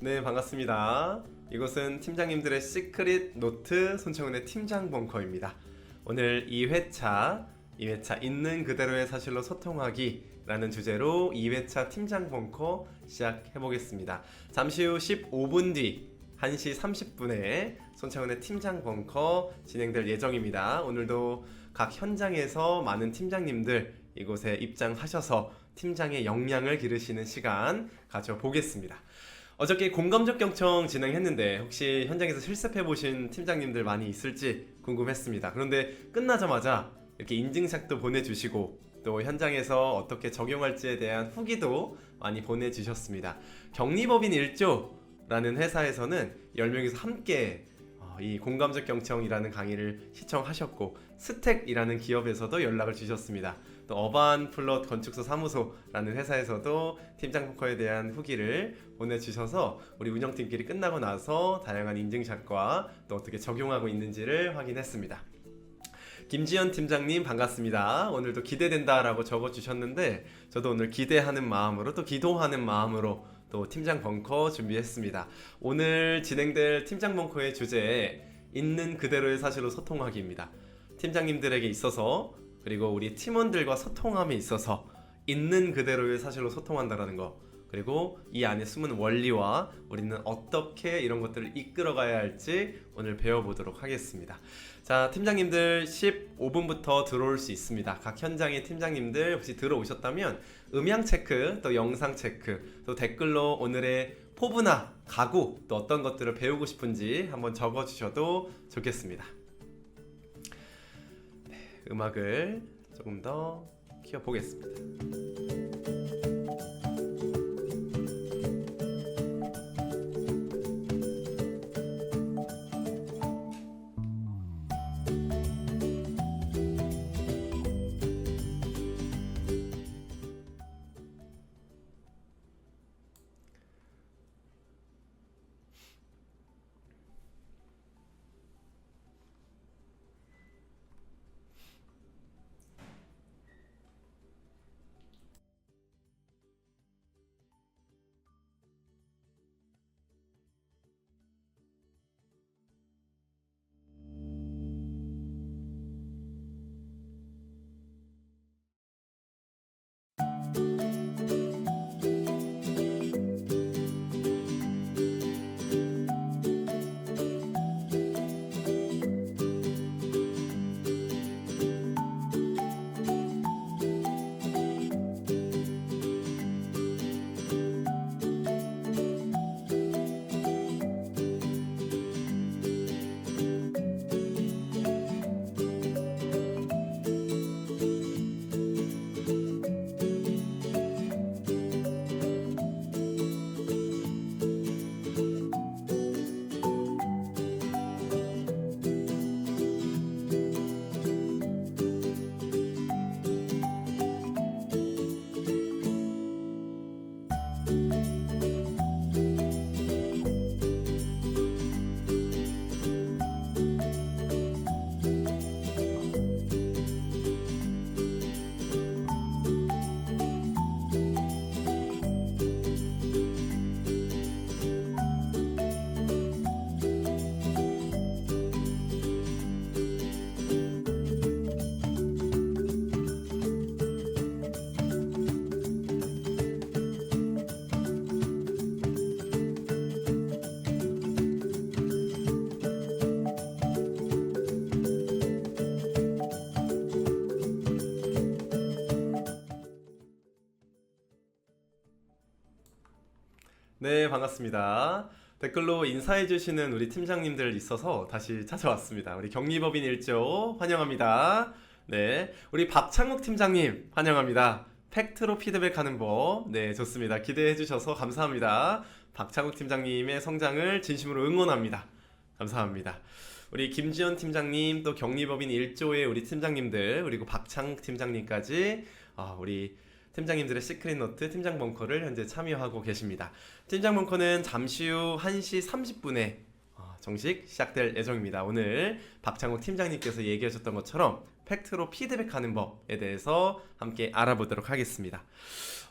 네, 반갑습니다. 이곳은 팀장님들의 시크릿 노트 손채훈의 팀장 벙커입니다. 오늘 2회차 있는 그대로의 사실로 소통하기라는 주제로 2회차 팀장 벙커 시작해 보겠습니다. 잠시 후 15분 뒤 1시 30분에 손채훈의 팀장 벙커 진행될 예정입니다. 오늘도 각 현장에서 많은 팀장님들 이곳에 입장하셔서 팀장의 역량을 기르시는 시간 가져보겠습니다. 어저께 공감적 경청 진행했는데 혹시 현장에서 실습해보신 팀장님들 많이 있을지 궁금했습니다. 그런데 끝나자마자 이렇게 인증샷도 보내주시고 또 현장에서 어떻게 적용할지에 대한 후기도 많이 보내주셨습니다. 격리법인 1조라는 회사에서는 10명이서 함께 이 공감적 경청이라는 강의를 시청하셨고, 스택이라는 기업에서도 연락을 주셨습니다. 또 어반 플롯 건축소 사무소라는 회사에서도 팀장 포커에 대한 후기를 보내주셔서 우리 운영팀끼리 끝나고 나서 다양한 인증샷과 또 어떻게 적용하고 있는지를 확인했습니다. 김지연 팀장님 반갑습니다. 오늘도 기대된다라고 적어주셨는데 저도 오늘 기대하는 마음으로 또 기도하는 마음으로 또 팀장 벙커 준비했습니다. 오늘 진행될 팀장 벙커의 주제 있는 그대로의 사실로 소통하기입니다. 팀장님들에게 있어서 그리고 우리 팀원들과 소통함에 있어서 있는 그대로의 사실로 소통한다는 거, 그리고 이 안에 숨은 원리와 우리는 어떻게 이런 것들을 이끌어가야 할지 오늘 배워보도록 하겠습니다. 자, 팀장님들 15분부터 들어올 수 있습니다. 각 현장의 팀장님들 혹시 들어오셨다면 음향 체크, 또 영상 체크, 또 댓글로 오늘의 포부나 각오, 또 어떤 것들을 배우고 싶은지 한번 적어주셔도 좋겠습니다. 네, 음악을 조금 더 키워보겠습니다. 네, 반갑습니다. 댓글로 인사해주시는 우리 팀장님들 있어서 다시 찾아왔습니다. 우리 격리법인 1조 환영합니다. 네, 우리 박창욱 팀장님 환영합니다. 팩트로 피드백하는 법, 네, 좋습니다. 기대해주셔서 감사합니다. 박창욱 팀장님의 성장을 진심으로 응원합니다. 감사합니다. 우리 김지연 팀장님, 또 격리법인 1조의 우리 팀장님들, 그리고 박창욱 팀장님까지 우리 팀장님들의 시크릿 노트 팀장 벙커를 현재 참여하고 계십니다. 팀장 벙커는 잠시 후 1시 30분에 정식 시작될 예정입니다. 오늘 박창욱 팀장님께서 얘기하셨던 것처럼 팩트로 피드백하는 법에 대해서 함께 알아보도록 하겠습니다.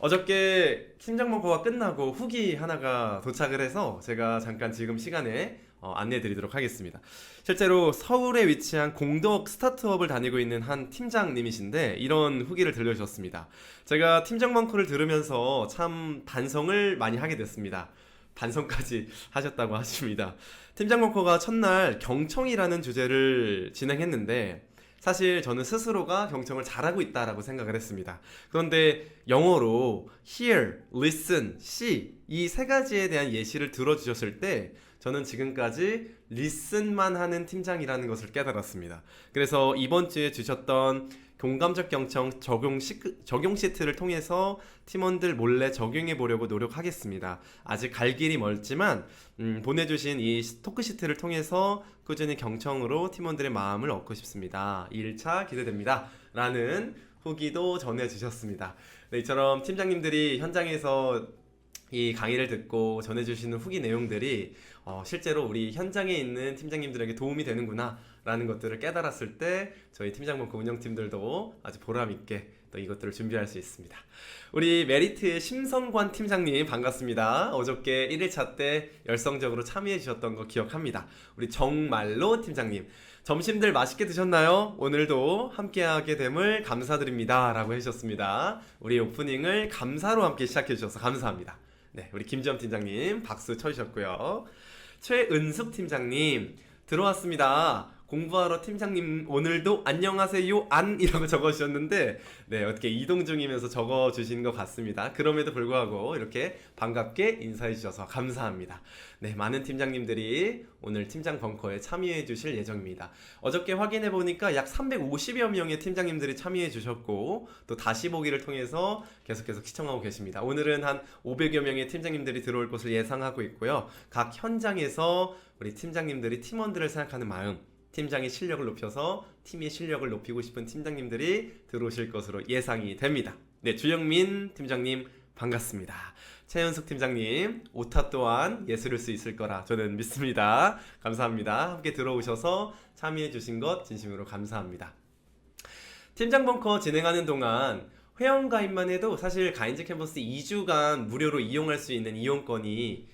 어저께 팀장 벙커가 끝나고 후기 하나가 도착을 해서 제가 잠깐 지금 시간에 안내 드리도록 하겠습니다. 실제로 서울에 위치한 공덕 스타트업을 다니고 있는 한 팀장님이신데 이런 후기를 들려주셨습니다. 제가 팀장 벙커를 들으면서 참 반성을 많이 하게 됐습니다. 반성까지 하셨다고 하십니다. 팀장 벙커가 첫날 경청이라는 주제를 진행했는데 사실 저는 스스로가 경청을 잘하고 있다라고 생각을 했습니다. 그런데 영어로 hear, listen, see 이 세 가지에 대한 예시를 들어주셨을 때 저는 지금까지 listen만 하는 팀장이라는 것을 깨달았습니다. 그래서 이번 주에 주셨던 공감적 경청 적용 시트를 통해서 팀원들 몰래 적용해 보려고 노력하겠습니다. 아직 갈 길이 멀지만 보내주신 이 토크 시트를 통해서 꾸준히 경청으로 팀원들의 마음을 얻고 싶습니다. 1차 기대됩니다. 라는 후기도 전해주셨습니다. 네, 이처럼 팀장님들이 현장에서 이 강의를 듣고 전해주시는 후기 내용들이 실제로 우리 현장에 있는 팀장님들에게 도움이 되는구나 라는 것들을 깨달았을 때 저희 팀장 벙커 운영팀들도 아주 보람있게 또 이것들을 준비할 수 있습니다. 우리 메리트의 심성관 팀장님 반갑습니다. 어저께 1일차 때 열성적으로 참여해 주셨던 거 기억합니다. 우리 정말로 팀장님 점심들 맛있게 드셨나요? 오늘도 함께하게 됨을 감사드립니다 라고 해주셨습니다. 우리 오프닝을 감사로 함께 시작해 주셔서 감사합니다. 네, 우리 김지엄 팀장님 박수 쳐주셨고요. 최은숙 팀장님 들어왔습니다. 공부하러 팀장님 오늘도 안녕하세요 안이라고 적어주셨는데 네, 어떻게 이동 중이면서 적어주신 것 같습니다. 그럼에도 불구하고 이렇게 반갑게 인사해 주셔서 감사합니다. 네, 많은 팀장님들이 오늘 팀장 벙커에 참여해 주실 예정입니다. 어저께 확인해 보니까 약 350여 명의 팀장님들이 참여해 주셨고 또 다시 보기를 통해서 계속해서 시청하고 계십니다. 오늘은 한 500여 명의 팀장님들이 들어올 것을 예상하고 있고요. 각 현장에서 우리 팀장님들이 팀원들을 생각하는 마음, 팀장의 실력을 높여서 팀의 실력을 높이고 싶은 팀장님들이 들어오실 것으로 예상이 됩니다. 네, 주영민 팀장님 반갑습니다. 최현숙 팀장님 오타 또한 예술일 수 있을 거라 저는 믿습니다. 감사합니다. 함께 들어오셔서 참여해 주신 것 진심으로 감사합니다. 팀장 벙커 진행하는 동안 회원가입만 해도 사실 가인즈 캠퍼스 2주간 무료로 이용할 수 있는 이용권이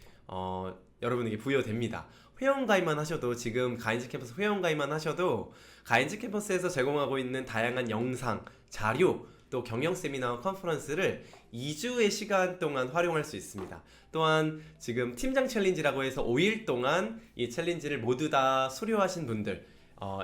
여러분에게 부여됩니다. 회원가입만 하셔도 지금 가인즈 캠퍼스 회원가입만 하셔도 가인즈 캠퍼스에서 제공하고 있는 다양한 영상, 자료, 또 경영 세미나와 컨퍼런스를 2주의 시간 동안 활용할 수 있습니다. 또한 지금 팀장 챌린지라고 해서 5일 동안 이 챌린지를 모두 다 수료하신 분들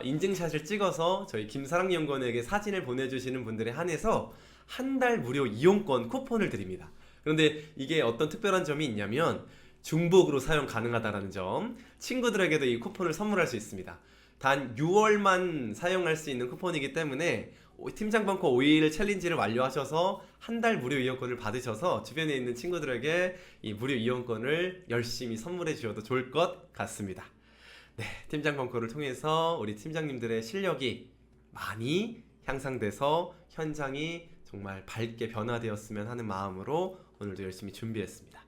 인증샷을 찍어서 저희 김사랑 연구원에게 사진을 보내주시는 분들에 한해서 한 달 무료 이용권 쿠폰을 드립니다. 그런데 이게 어떤 특별한 점이 있냐면 중복으로 사용 가능하다는 점, 친구들에게도 이 쿠폰을 선물할 수 있습니다. 단 6월만 사용할 수 있는 쿠폰이기 때문에 팀장 벙커 5일 챌린지를 완료하셔서 한 달 무료 이용권을 받으셔서 주변에 있는 친구들에게 이 무료 이용권을 열심히 선물해 주셔도 좋을 것 같습니다. 네, 팀장 벙커를 통해서 우리 팀장님들의 실력이 많이 향상돼서 현장이 정말 밝게 변화되었으면 하는 마음으로 오늘도 열심히 준비했습니다.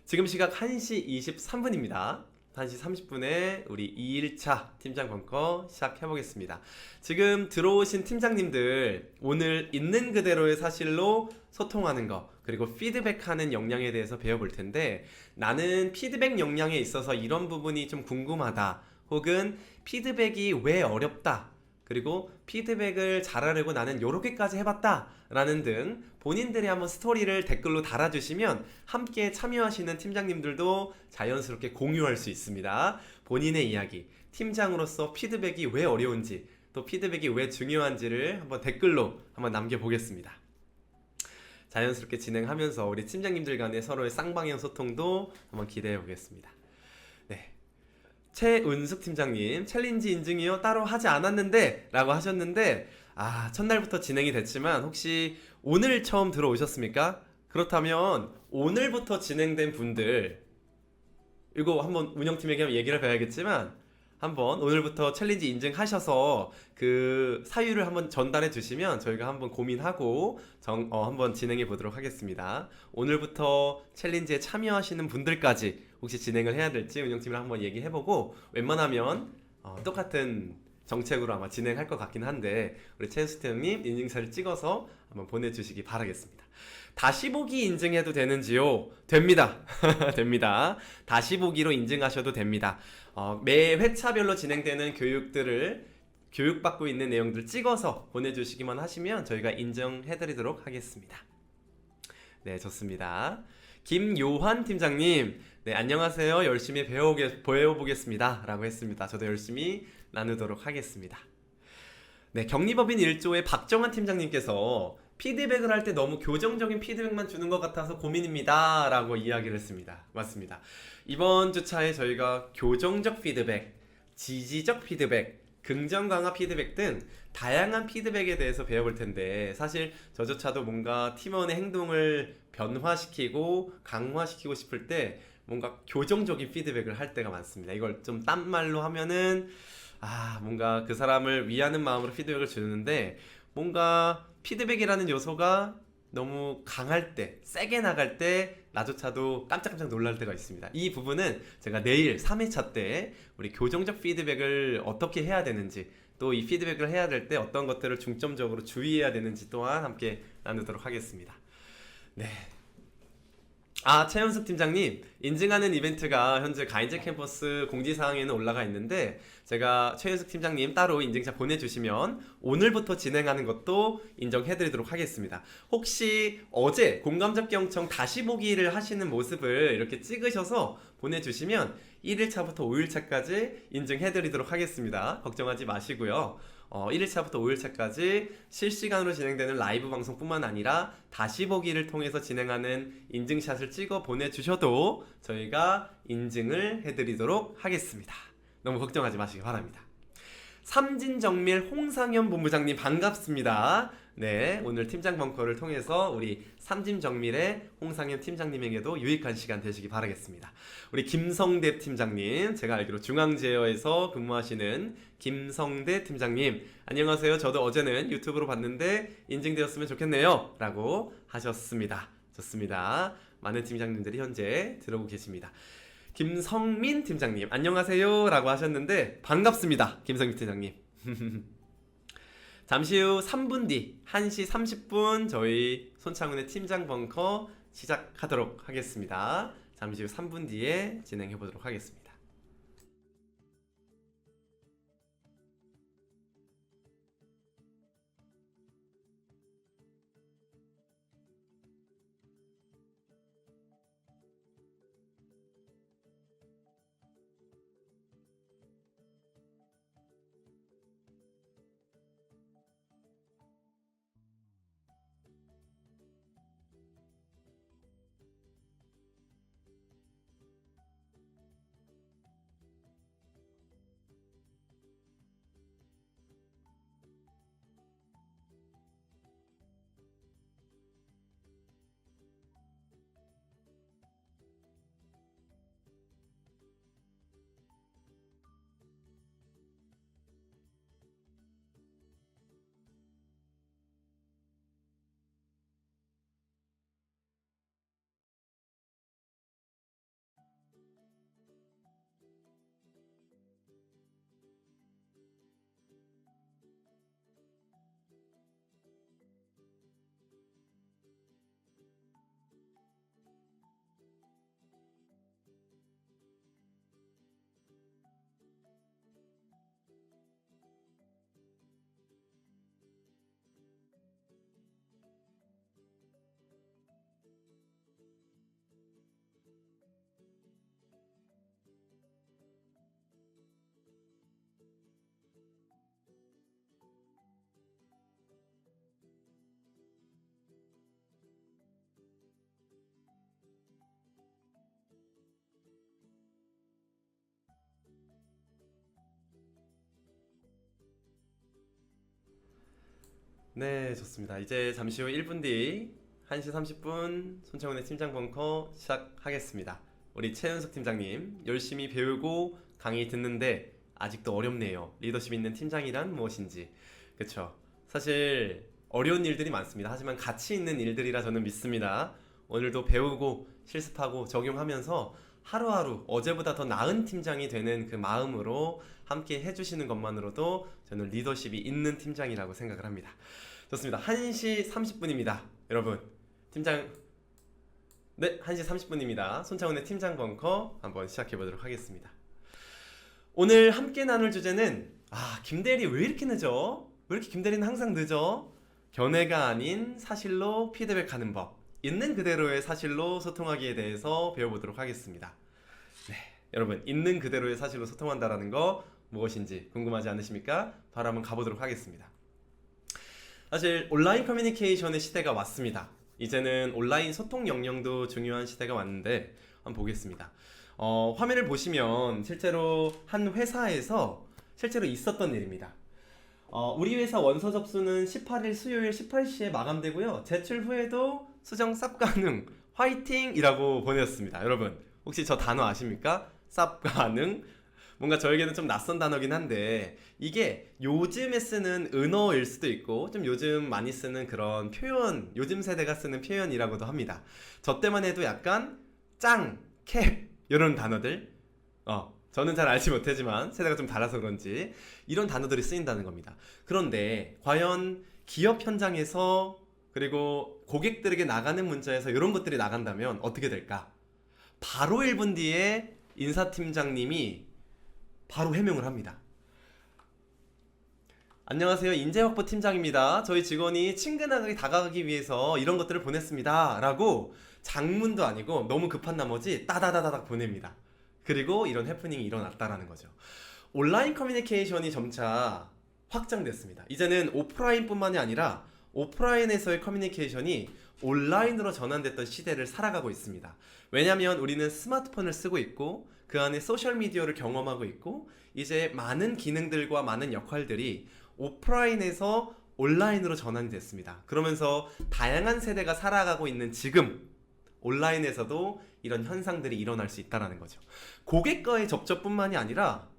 지금 시각 1시 23분입니다. 1시 30분에 우리 2일차 팀장 벙커 시작해보겠습니다. 지금 들어오신 팀장님들 오늘 있는 그대로의 사실로 소통하는 거 그리고 피드백하는 역량에 대해서 배워볼 텐데 나는 피드백 역량에 있어서 이런 부분이 좀 궁금하다 혹은 피드백이 왜 어렵다 그리고 피드백을 잘하려고 나는 요렇게까지 해봤다 라는 등 본인들의 한번 스토리를 댓글로 달아주시면 함께 참여하시는 팀장님들도 자연스럽게 공유할 수 있습니다. 본인의 이야기, 팀장으로서 피드백이 왜 어려운지 또 피드백이 왜 중요한지를 한번 댓글로 한번 남겨보겠습니다. 자연스럽게 진행하면서 우리 팀장님들 간의 서로의 쌍방향 소통도 한번 기대해 보겠습니다. 네. 최은숙 팀장님 챌린지 인증이요? 따로 하지 않았는데 라고 하셨는데 첫날부터 진행이 됐지만 혹시 오늘 처음 들어오셨습니까? 그렇다면 오늘부터 진행된 분들 이거 한번 운영팀에게 한번 얘기를 해봐야겠지만 한번 오늘부터 챌린지 인증하셔서 그 사유를 한번 전달해 주시면 저희가 한번 고민하고 한번 진행해 보도록 하겠습니다. 오늘부터 챌린지에 참여하시는 분들까지 혹시 진행을 해야 될지 운영팀이랑 한번 얘기해보고 웬만하면 똑같은 정책으로 아마 진행할 것 같긴 한데 우리 최현숙 팀장님 인증샷을 찍어서 한번 보내주시기 바라겠습니다. 다시 보기 인증해도 되는지요? 됩니다. 됩니다. 다시 보기로 인증하셔도 됩니다. 매 회차별로 진행되는 교육들을 교육받고 있는 내용들 찍어서 보내주시기만 하시면 저희가 인정해드리도록 하겠습니다. 네, 좋습니다. 김요환 팀장님, 네, 안녕하세요. 열심히 배워보겠습니다. 라고 했습니다. 저도 열심히 나누도록 하겠습니다. 네, 격리법인 1조의 박정환 팀장님께서 피드백을 할 때 너무 교정적인 피드백만 주는 것 같아서 고민입니다. 라고 이야기를 했습니다. 맞습니다. 이번 주차에 저희가 교정적 피드백, 지지적 피드백, 긍정 강화 피드백 등 다양한 피드백에 대해서 배워볼 텐데 사실 저조차도 뭔가 팀원의 행동을 변화시키고 강화시키고 싶을 때 뭔가 교정적인 피드백을 할 때가 많습니다. 이걸 좀 딴 말로 하면은 뭔가 그 사람을 위하는 마음으로 피드백을 주는데 뭔가 피드백이라는 요소가 너무 강할 때, 세게 나갈 때 나조차도 깜짝깜짝 놀랄 때가 있습니다. 이 부분은 제가 내일 3회차 때 우리 교정적 피드백을 어떻게 해야 되는지 또 이 피드백을 해야 될 때 어떤 것들을 중점적으로 주의해야 되는지 또한 함께 나누도록 하겠습니다. 네. 최현숙 팀장님, 인증하는 이벤트가 현재 가인제 캠퍼스 공지사항에는 올라가 있는데 제가 최현숙 팀장님 따로 인증샷 보내주시면 오늘부터 진행하는 것도 인정해드리도록 하겠습니다. 혹시 어제 공감적 경청 다시 보기를 하시는 모습을 이렇게 찍으셔서 보내주시면 1일차부터 5일차까지 인증해드리도록 하겠습니다. 걱정하지 마시고요. 1일차부터 5일차까지 실시간으로 진행되는 라이브 방송뿐만 아니라 다시 보기를 통해서 진행하는 인증샷을 찍어 보내주셔도 저희가 인증을 해드리도록 하겠습니다. 너무 걱정하지 마시기 바랍니다. 삼진정밀 홍상현 본부장님 반갑습니다. 네, 오늘 팀장 벙커를 통해서 우리 삼진정밀의 홍상현 팀장님에게도 유익한 시간 되시기 바라겠습니다. 우리 김성대 팀장님, 제가 알기로 중앙제어에서 근무하시는 김성대 팀장님, 안녕하세요. 저도 어제는 유튜브로 봤는데 인증되었으면 좋겠네요. 라고 하셨습니다. 좋습니다. 많은 팀장님들이 현재 들어오고 계십니다. 김성민 팀장님, 안녕하세요. 라고 하셨는데 반갑습니다. 김성민 팀장님. 잠시 후 3분 뒤 1시 30분 저희 손창훈의 팀장 벙커 시작하도록 하겠습니다. 잠시 후 3분 뒤에 진행해 보도록 하겠습니다. 네, 좋습니다. 이제 잠시 후 1분 뒤 1시 30분 손창훈의 팀장 벙커 시작하겠습니다. 우리 최은석 팀장님, 열심히 배우고 강의 듣는데 아직도 어렵네요. 리더십 있는 팀장이란 무엇인지. 그쵸? 사실 어려운 일들이 많습니다. 하지만 가치 있는 일들이라 저는 믿습니다. 오늘도 배우고 실습하고 적용하면서 하루하루 어제보다 더 나은 팀장이 되는 그 마음으로 함께 해주시는 것만으로도 저는 리더십이 있는 팀장이라고 생각을 합니다. 좋습니다. 1시 30분입니다. 여러분, 팀장, 네, 1시 30분입니다. 손창훈의 팀장 벙커 한번 시작해 보도록 하겠습니다. 오늘 함께 나눌 주제는 김대리 왜 이렇게 늦어? 왜 이렇게 김대리는 항상 늦어? 견해가 아닌 사실로 피드백하는 법, 있는 그대로의 사실로 소통하기에 대해서 배워보도록 하겠습니다. 네, 여러분, 있는 그대로의 사실로 소통한다라는 거 무엇인지 궁금하지 않으십니까? 바로 한번 가보도록 하겠습니다. 사실 온라인 커뮤니케이션의 시대가 왔습니다. 이제는 온라인 소통 역량도 중요한 시대가 왔는데 한번 보겠습니다. 화면을 보시면 실제로 한 회사에서 실제로 있었던 일입니다. 우리 회사 원서 접수는 18일 수요일 18시에 마감되고요. 제출 후에도 수정 쌉 가능 화이팅! 이라고 보내었습니다. 여러분, 혹시 저 단어 아십니까? 쌉 가능? 뭔가 저에게는 좀 낯선 단어긴 한데 이게 요즘에 쓰는 은어일 수도 있고 좀 요즘 많이 쓰는 그런 표현, 요즘 세대가 쓰는 표현이라고도 합니다. 저 때만 해도 약간 짱, 캡 이런 단어들 저는 잘 알지 못하지만 세대가 좀 달라서 그런지 이런 단어들이 쓰인다는 겁니다. 그런데 과연 기업 현장에서 그리고 고객들에게 나가는 문자에서 이런 것들이 나간다면 어떻게 될까? 바로 1분 뒤에 인사팀장님이 바로 해명을 합니다. 안녕하세요, 인재확보 팀장입니다. 저희 직원이 친근하게 다가가기 위해서 이런 것들을 보냈습니다 라고 장문도 아니고 너무 급한 나머지 따다다다닥 보냅니다. 그리고 이런 해프닝이 일어났다라는 거죠. 온라인 커뮤니케이션이 점차 확장됐습니다. 이제는 오프라인뿐만이 아니라 오프라인에서의 커뮤니케이션이 온라인으로 전환됐던 시대를 살아가고 있습니다. 왜냐하면 우리는 스마트폰을 쓰고 있고 그 안에 소셜미디어를 경험하고 있고 이제 많은 기능들과 많은 역할들이 오프라인에서 온라인으로 전환이 됐습니다. 그러면서 다양한 세대가 살아가고 있는 지금 온라인에서도 이런 현상들이 일어날 수 있다는 거죠. 고객과의 접점뿐만이 아니라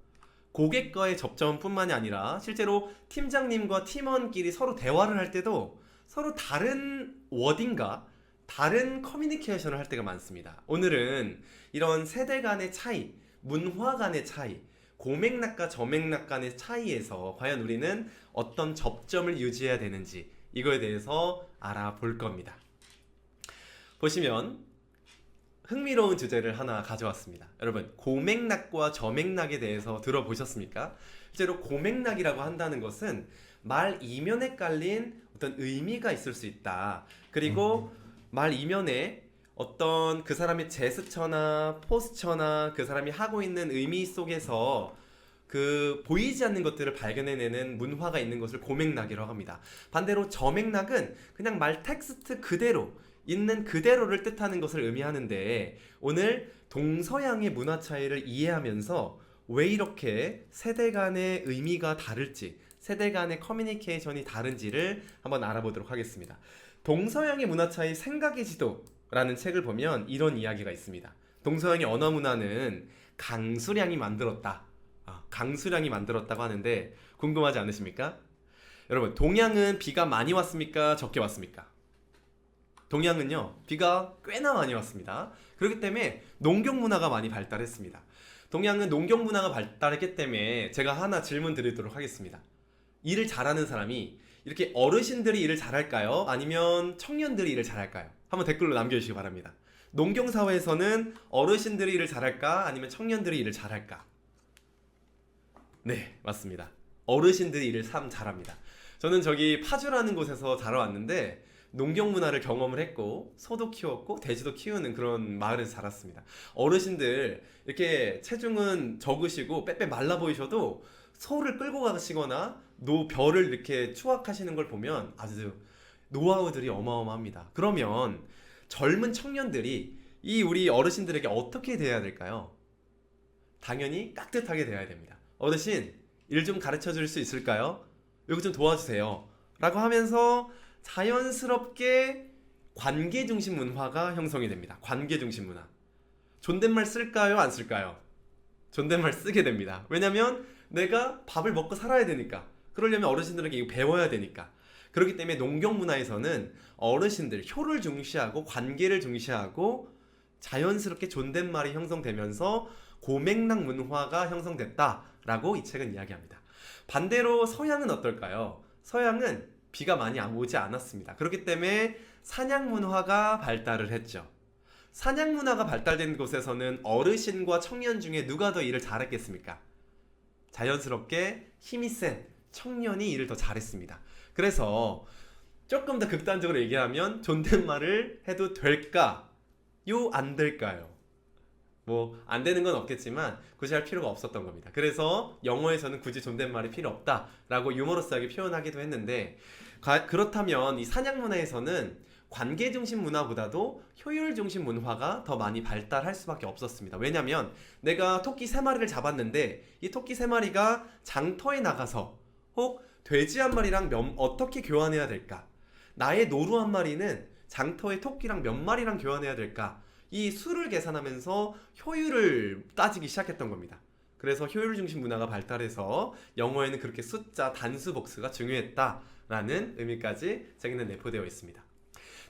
실제로 팀장님과 팀원끼리 서로 대화를 할 때도 서로 다른 워딩과 다른 커뮤니케이션을 할 때가 많습니다. 오늘은 이런 세대 간의 차이, 문화 간의 차이, 고맥락과 저맥락 간의 차이에서 과연 우리는 어떤 접점을 유지해야 되는지 이거에 대해서 알아볼 겁니다. 보시면 흥미로운 주제를 하나 가져왔습니다. 여러분, 고맥락과 저맥락에 대해서 들어보셨습니까? 실제로 고맥락이라고 한다는 것은 말 이면에 깔린 어떤 의미가 있을 수 있다. 그리고 말 이면에 어떤 그 사람의 제스처나 포스처나 그 사람이 하고 있는 의미 속에서 그 보이지 않는 것들을 발견해내는 문화가 있는 것을 고맥락이라고 합니다. 반대로 저맥락은 그냥 말 텍스트 그대로 있는 그대로를 뜻하는 것을 의미하는데 오늘 동서양의 문화 차이를 이해하면서 왜 이렇게 세대 간의 의미가 다를지, 세대 간의 커뮤니케이션이 다른지를 한번 알아보도록 하겠습니다. 동서양의 문화 차이 생각의 지도라는 책을 보면 이런 이야기가 있습니다. 동서양의 언어 문화는 강수량이 만들었다. 강수량이 만들었다고 하는데 궁금하지 않으십니까? 여러분, 동양은 비가 많이 왔습니까? 적게 왔습니까? 동양은요, 비가 꽤나 많이 왔습니다. 그렇기 때문에 농경 문화가 많이 발달했습니다. 동양은 농경 문화가 발달했기 때문에 제가 하나 질문 드리도록 하겠습니다. 일을 잘하는 사람이 이렇게 어르신들이 일을 잘할까요? 아니면 청년들이 일을 잘할까요? 한번 댓글로 남겨주시기 바랍니다. 농경사회에서는 어르신들이 일을 잘할까? 아니면 청년들이 일을 잘할까? 네, 맞습니다. 어르신들이 일을 참 잘합니다. 저는 저기 파주라는 곳에서 자라왔는데 농경 문화를 경험을 했고 소도 키웠고 돼지도 키우는 그런 마을에서 자랐습니다. 어르신들 이렇게 체중은 적으시고 빼빼 말라 보이셔도 소를 끌고 가시거나 벼를 이렇게 추악하시는 걸 보면 아주 노하우들이 어마어마합니다. 그러면 젊은 청년들이 이 우리 어르신들에게 어떻게 대해야 될까요? 당연히 깍듯하게 대해야 됩니다. 어르신, 일 좀 가르쳐 줄 수 있을까요? 이거 좀 도와주세요 라고 하면서 자연스럽게 관계 중심 문화가 형성이 됩니다. 관계 중심 문화. 존댓말 쓸까요? 안 쓸까요? 존댓말 쓰게 됩니다. 왜냐면 내가 밥을 먹고 살아야 되니까. 그러려면 어르신들에게 이거 배워야 되니까. 그렇기 때문에 농경 문화에서는 어르신들 효를 중시하고 관계를 중시하고 자연스럽게 존댓말이 형성되면서 고맥락 문화가 형성됐다라고 이 책은 이야기합니다. 반대로 서양은 어떨까요? 서양은 비가 많이 오지 않았습니다. 그렇기 때문에 사냥 문화가 발달을 했죠. 사냥 문화가 발달된 곳에서는 어르신과 청년 중에 누가 더 일을 잘했겠습니까? 자연스럽게 힘이 센 청년이 일을 더 잘했습니다. 그래서 조금 더 극단적으로 얘기하면 존댓말을 해도 될까요? 안 될까요? 뭐 안 되는 건 없겠지만 굳이 할 필요가 없었던 겁니다. 그래서 영어에서는 굳이 존댓말이 필요 없다라고 유머러스하게 표현하기도 했는데, 그렇다면 이 사냥 문화에서는 관계 중심 문화보다도 효율 중심 문화가 더 많이 발달할 수밖에 없었습니다. 왜냐면 내가 토끼 3마리를 잡았는데 이 토끼 3마리가 장터에 나가서 혹 돼지 1마리랑 어떻게 교환해야 될까? 나의 노루 1마리는 장터의 토끼랑 몇 마리랑 교환해야 될까? 이 수를 계산하면서 효율을 따지기 시작했던 겁니다. 그래서 효율 중심 문화가 발달해서 영어에는 그렇게 숫자 단수 복수가 중요했다라는 의미까지 책에는 내포되어 있습니다.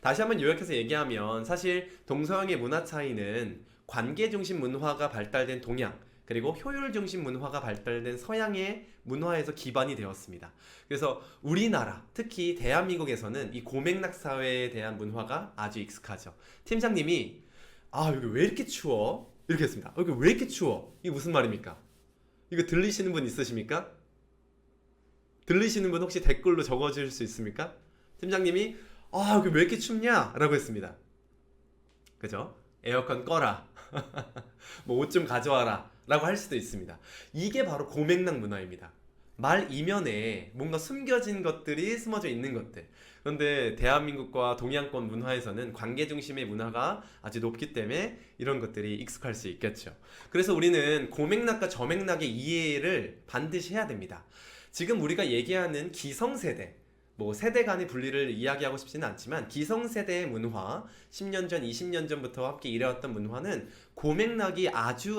다시 한번 요약해서 얘기하면 사실 동서양의 문화 차이는 관계 중심 문화가 발달된 동양, 그리고 효율 중심 문화가 발달된 서양의 문화에서 기반이 되었습니다. 그래서 우리나라, 특히 대한민국에서는 이 고맥락 사회에 대한 문화가 아주 익숙하죠. 팀장님이 여기 왜 이렇게 추워? 이렇게 했습니다. 여기 왜 이렇게 추워? 이게 무슨 말입니까? 이거 들리시는 분 있으십니까? 들리시는 분 혹시 댓글로 적어줄 수 있습니까? 팀장님이 여기 왜 이렇게 춥냐? 라고 했습니다. 그죠? 에어컨 꺼라. 뭐 옷 좀 가져와라. 라고 할 수도 있습니다. 이게 바로 고맥락 문화입니다. 말 이면에 뭔가 숨겨진 것들이 숨어져 있는 것들. 그런데 대한민국과 동양권 문화에서는 관계 중심의 문화가 아주 높기 때문에 이런 것들이 익숙할 수 있겠죠. 그래서 우리는 고맥락과 저맥락의 이해를 반드시 해야 됩니다. 지금 우리가 얘기하는 기성세대, 뭐 세대 간의 분리를 이야기하고 싶지는 않지만 기성세대의 문화, 10년 전, 20년 전부터 함께 일해왔던 문화는 고맥락이 아주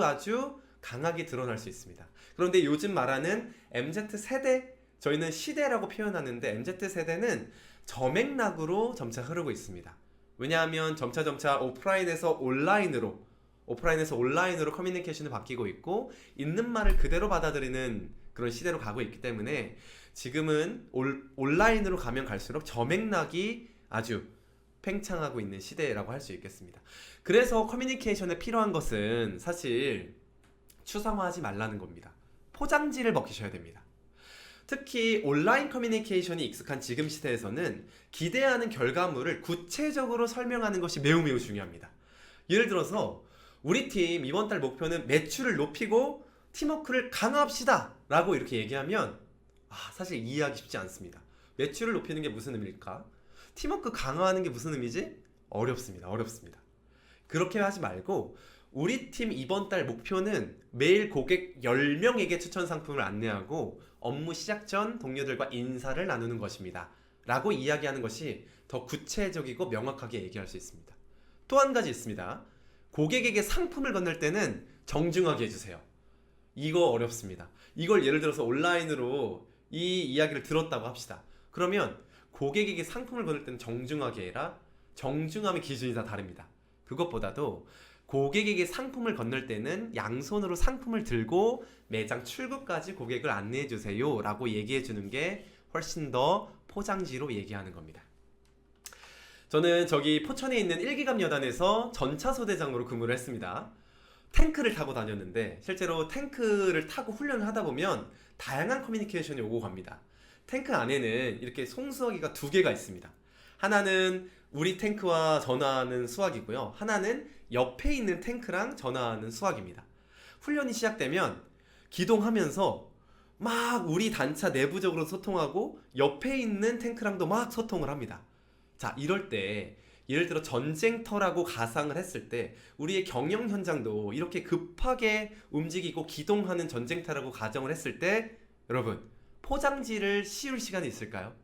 강하게 드러날 수 있습니다. 그런데 요즘 말하는 MZ세대, 저희는 시대라고 표현하는데 MZ세대는 저맥락으로 점차 흐르고 있습니다. 왜냐하면 점차 오프라인에서 온라인으로 커뮤니케이션이 바뀌고 있고 있는 말을 그대로 받아들이는 그런 시대로 가고 있기 때문에 지금은 온라인으로 가면 갈수록 저맥락이 아주 팽창하고 있는 시대라고 할 수 있겠습니다. 그래서 커뮤니케이션에 필요한 것은 사실 추상화하지 말라는 겁니다. 포장지를 먹히셔야 됩니다. 특히 온라인 커뮤니케이션이 익숙한 지금 시대에서는 기대하는 결과물을 구체적으로 설명하는 것이 매우 중요합니다. 예를 들어서 우리 팀 이번 달 목표는 매출을 높이고 팀워크를 강화합시다 라고 이렇게 얘기하면 사실 이해하기 쉽지 않습니다. 매출을 높이는 게 무슨 의미일까? 팀워크 강화하는 게 무슨 의미지? 어렵습니다. 그렇게 하지 말고 우리 팀 이번 달 목표는 매일 고객 10명에게 추천 상품을 안내하고 업무 시작 전 동료들과 인사를 나누는 것입니다. 라고 이야기하는 것이 더 구체적이고 명확하게 얘기할 수 있습니다. 또 한 가지 있습니다. 고객에게 상품을 건넬 때는 정중하게 해주세요. 이거 어렵습니다. 이걸 예를 들어서 온라인으로 이 이야기를 들었다고 합시다. 그러면 고객에게 상품을 건넬 때는 정중하게 해라. 정중함의 기준이 다 다릅니다. 그것보다도 고객에게 상품을 건넬 때는 양손으로 상품을 들고 매장 출구까지 고객을 안내해 주세요 라고 얘기해 주는 게 훨씬 더 포장지로 얘기하는 겁니다. 저는 저기 포천에 있는 일기감 여단에서 전차소대장으로 근무를 했습니다. 탱크를 타고 다녔는데 실제로 탱크를 타고 훈련을 하다 보면 다양한 커뮤니케이션이 오고 갑니다. 탱크 안에는 이렇게 송수화기가 2개가 있습니다. 하나는 우리 탱크와 전화하는 수화기고요. 하나는 옆에 있는 탱크랑 전화하는 수화기입니다. 훈련이 시작되면 기동하면서 막 우리 단차 내부적으로 소통하고 옆에 있는 탱크랑도 막 소통을 합니다. 자, 이럴 때 예를 들어 전쟁터라고 가상을 했을 때 우리의 경영 현장도 이렇게 급하게 움직이고 기동하는 전쟁터라고 가정을 했을 때 여러분 포장지를 씌울 시간이 있을까요?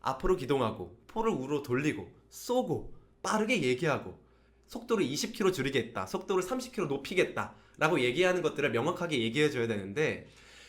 앞으로 기동하고 포를 우로 돌리고 쏘고 빠르게 얘기하고 속도를 20km 줄이겠다, 속도를 30km 높이겠다 라고 얘기하는 것들을 명확하게 얘기해 줘야 되는데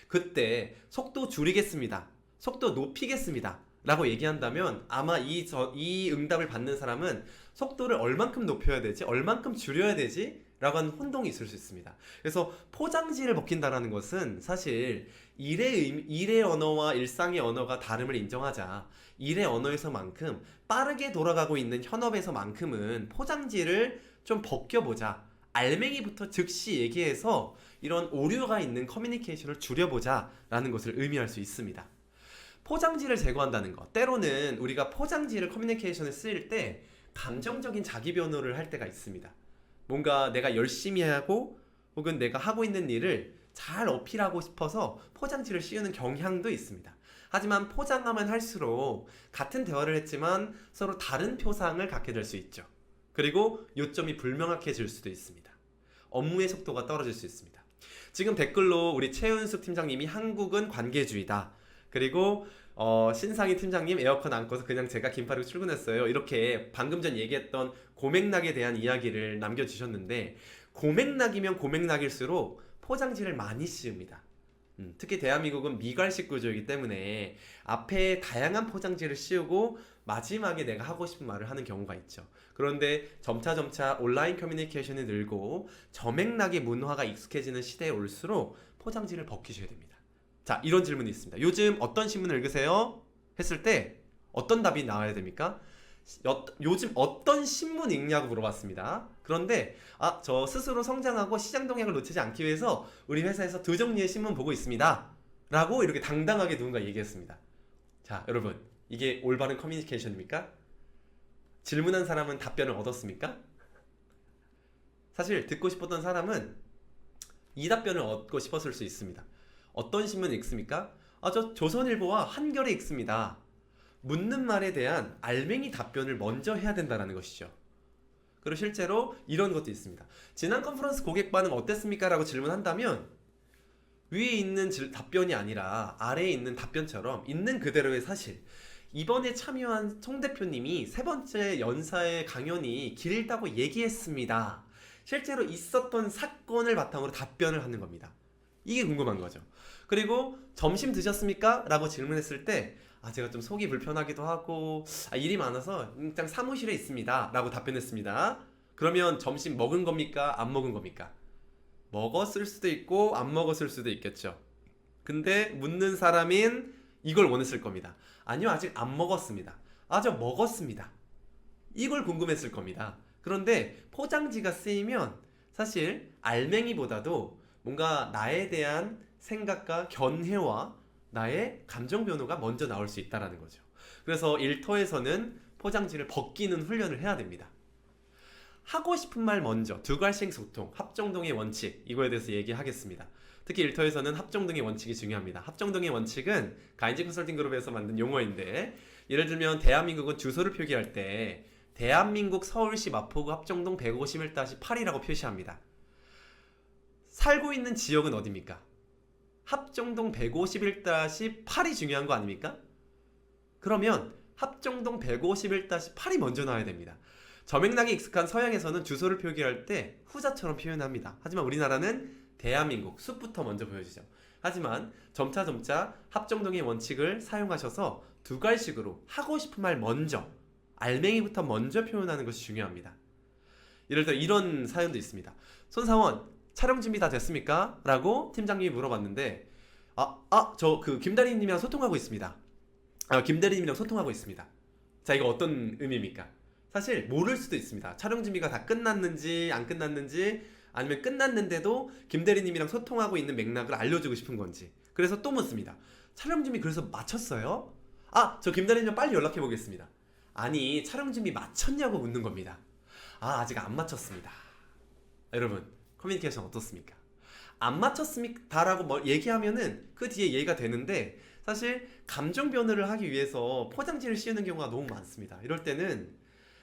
그때 속도 줄이겠습니다, 속도 높이겠습니다 라고 얘기한다면 아마 이 응답을 받는 사람은 속도를 얼만큼 높여야 되지? 얼만큼 줄여야 되지? 라고 하는 혼동이 있을 수 있습니다. 그래서 포장지를 벗긴다라는 것은 사실 일의 언어와 일상의 언어가 다름을 인정하자. 일의 언어에서만큼 빠르게 돌아가고 있는 현업에서만큼은 포장지를 좀 벗겨보자. 알맹이부터 즉시 얘기해서 이런 오류가 있는 커뮤니케이션을 줄여보자 라는 것을 의미할 수 있습니다. 포장지를 제거한다는 것. 때로는 우리가 포장지를 커뮤니케이션에 쓰일 때 감정적인 자기 변호를 할 때가 있습니다. 뭔가 내가 열심히 하고 혹은 내가 하고 있는 일을 잘 어필하고 싶어서 포장지를 씌우는 경향도 있습니다. 하지만 포장하면 할수록 같은 대화를 했지만 서로 다른 표상을 갖게 될 수 있죠. 그리고 요점이 불명확해질 수도 있습니다. 업무의 속도가 떨어질 수 있습니다. 지금 댓글로 우리 최은숙 팀장님이 한국은 관계주의다. 그리고 신상희 팀장님 에어컨 안 꺼서 그냥 제가 긴팔 입고 출근했어요. 이렇게 방금 전 얘기했던 고맥락에 대한 이야기를 남겨주셨는데 고맥락이면 고맥락일수록 포장지를 많이 씌웁니다. 특히 대한민국은 미갈식 구조이기 때문에 앞에 다양한 포장지를 씌우고 마지막에 내가 하고 싶은 말을 하는 경우가 있죠. 그런데 점차 온라인 커뮤니케이션이 늘고 저맥락의 문화가 익숙해지는 시대에 올수록 포장지를 벗기셔야 됩니다. 자, 이런 질문이 있습니다. 요즘 어떤 신문을 읽으세요? 했을 때 어떤 답이 나와야 됩니까? 요즘 어떤 신문 읽냐고 물어봤습니다. 그런데 저 스스로 성장하고 시장 동향을 놓치지 않기 위해서 우리 회사에서 두 종류의 신문 보고 있습니다. 라고 이렇게 당당하게 누군가 얘기했습니다. 자, 여러분, 이게 올바른 커뮤니케이션입니까? 질문한 사람은 답변을 얻었습니까? 사실 듣고 싶었던 사람은 이 답변을 얻고 싶었을 수 있습니다. 어떤 신문 읽습니까? 저 조선일보와 한겨레 읽습니다. 묻는 말에 대한 알맹이 답변을 먼저 해야 된다는 것이죠. 그리고 실제로 이런 것도 있습니다. 지난 컨퍼런스 고객 반응 어땠습니까? 라고 질문한다면 위에 있는 답변이 아니라 아래에 있는 답변처럼 있는 그대로의 사실. 이번에 참여한 송 대표님이 세 번째 연사의 강연이 길다고 얘기했습니다. 실제로 있었던 사건을 바탕으로 답변을 하는 겁니다. 이게 궁금한 거죠. 그리고 점심 드셨습니까? 라고 질문했을 때 제가 좀 속이 불편하기도 하고 일이 많아서 그냥 사무실에 있습니다. 라고 답변했습니다. 그러면 점심 먹은 겁니까? 안 먹은 겁니까? 먹었을 수도 있고 안 먹었을 수도 있겠죠. 근데 묻는 사람인 이걸 원했을 겁니다. 아니요, 아직 안 먹었습니다. 저 먹었습니다. 이걸 궁금했을 겁니다. 그런데 포장지가 쓰이면 사실 알맹이보다도 뭔가 나에 대한 생각과 견해와 나의 감정 변호가 먼저 나올 수 있다는 거죠. 그래서 일터에서는 포장지를 벗기는 훈련을 해야 됩니다. 하고 싶은 말 먼저, 두 갈씩 소통, 합정동의 원칙, 이거에 대해서 얘기하겠습니다. 특히 일터에서는 합정동의 원칙이 중요합니다. 합정동의 원칙은 가인지 컨설팅 그룹에서 만든 용어인데, 예를 들면 대한민국은 주소를 표기할 때 대한민국 서울시 마포구 합정동 151-8이라고 표시합니다. 살고 있는 지역은 어디입니까? 합정동 151-8이 중요한 거 아닙니까? 그러면 합정동 151-8이 먼저 나와야 됩니다. 저맥락이 익숙한 서양에서는 주소를 표기할 때 후자처럼 표현합니다. 하지만 우리나라는 대한민국, 숲부터 먼저 보여주죠. 하지만 점차 합정동의 원칙을 사용하셔서 두 갈식으로 하고 싶은 말 먼저, 알맹이부터 먼저 표현하는 것이 중요합니다. 예를 들어 이런 사연도 있습니다. 손사원, 촬영 준비 다 됐습니까? 라고 팀장님이 물어봤는데 저 김대리님이랑 소통하고 있습니다. 김대리님이랑 소통하고 있습니다. 자, 이거 어떤 의미입니까? 사실 모를 수도 있습니다. 촬영 준비가 다 끝났는지 안 끝났는지, 아니면 끝났는데도 김대리님이랑 소통하고 있는 맥락을 알려주고 싶은 건지. 그래서 또 묻습니다. 촬영 준비 그래서 마쳤어요? 저 김대리님 빨리 연락해 보겠습니다. 아니, 촬영 준비 마쳤냐고 묻는 겁니다. 아직 안 마쳤습니다. 여러분, 커뮤니케이션 어떻습니까? 안 마쳤습니까? 라고 얘기하면은 그 뒤에 얘기가 되는데, 사실 감정 변호를 하기 위해서 포장지를 씌우는 경우가 너무 많습니다. 이럴 때는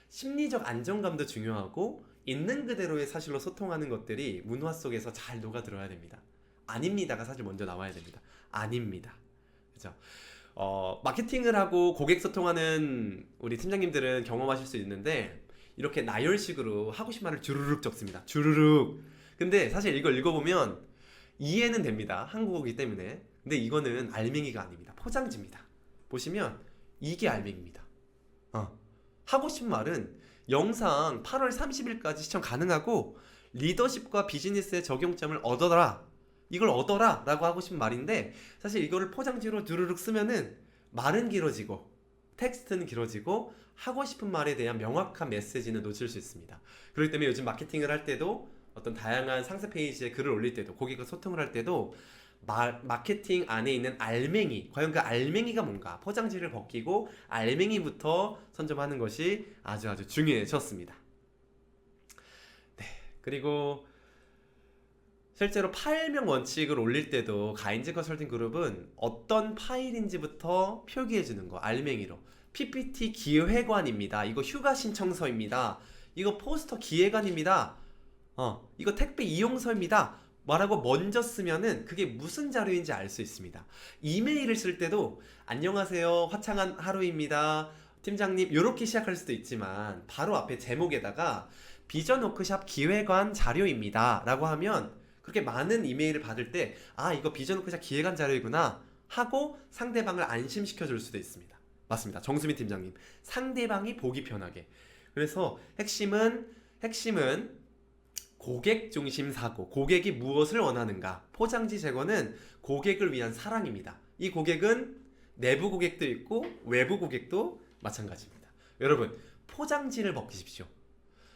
심리적 안정감도 중요하고 있는 그대로의 사실로 소통하는 것들이 문화 속에서 잘 녹아들어야 됩니다. 아닙니다가 사실 먼저 나와야 됩니다. 아닙니다. 그죠? 마케팅을 하고 고객 소통하는 우리 팀장님들은 경험하실 수 있는데, 이렇게 나열식으로 하고 싶은 말을 주르륵 적습니다. 주르륵. 근데 사실 이걸 읽어보면 이해는 됩니다. 한국어이기 때문에. 근데 이거는 알맹이가 아닙니다. 포장지입니다. 보시면 이게 알맹입니다. 하고 싶은 말은 영상 8월 30일까지 시청 가능하고 리더십과 비즈니스의 적용점을 얻어라, 이걸 얻어라 라고 하고 싶은 말인데, 사실 이거를 포장지로 두루룩 쓰면은 말은 길어지고 텍스트는 길어지고 하고 싶은 말에 대한 명확한 메시지는 놓칠 수 있습니다. 그렇기 때문에 요즘 마케팅을 할 때도, 어떤 다양한 상세 페이지에 글을 올릴 때도, 고객과 소통을 할 때도 마케팅 안에 있는 알맹이, 과연 그 알맹이가 뭔가, 포장지를 벗기고 알맹이부터 선점하는 것이 아주 중요해졌습니다. 네, 그리고 실제로 파일명 원칙을 올릴 때도 가인즈 컨설팅 그룹은 어떤 파일인지부터 표기해 주는 거, 알맹이로. PPT 기획안입니다. 이거 휴가 신청서입니다. 이거 포스터 기획안입니다. 이거 택배 이용서입니다. 말하고 먼저 쓰면은 그게 무슨 자료인지 알 수 있습니다. 이메일을 쓸 때도 안녕하세요, 화창한 하루입니다, 팀장님, 이렇게 시작할 수도 있지만 바로 앞에 제목에다가 비전 워크샵 기획안 자료입니다 라고 하면, 그렇게 많은 이메일을 받을 때 이거 비전 워크샵 기획안 자료이구나 하고 상대방을 안심시켜 줄 수도 있습니다. 맞습니다, 정수민 팀장님. 상대방이 보기 편하게. 그래서 핵심은 고객 중심 사고, 고객이 무엇을 원하는가. 포장지 제거는 고객을 위한 사랑입니다. 이 고객은 내부 고객도 있고 외부 고객도 마찬가지입니다. 여러분, 포장지를 벗기십시오.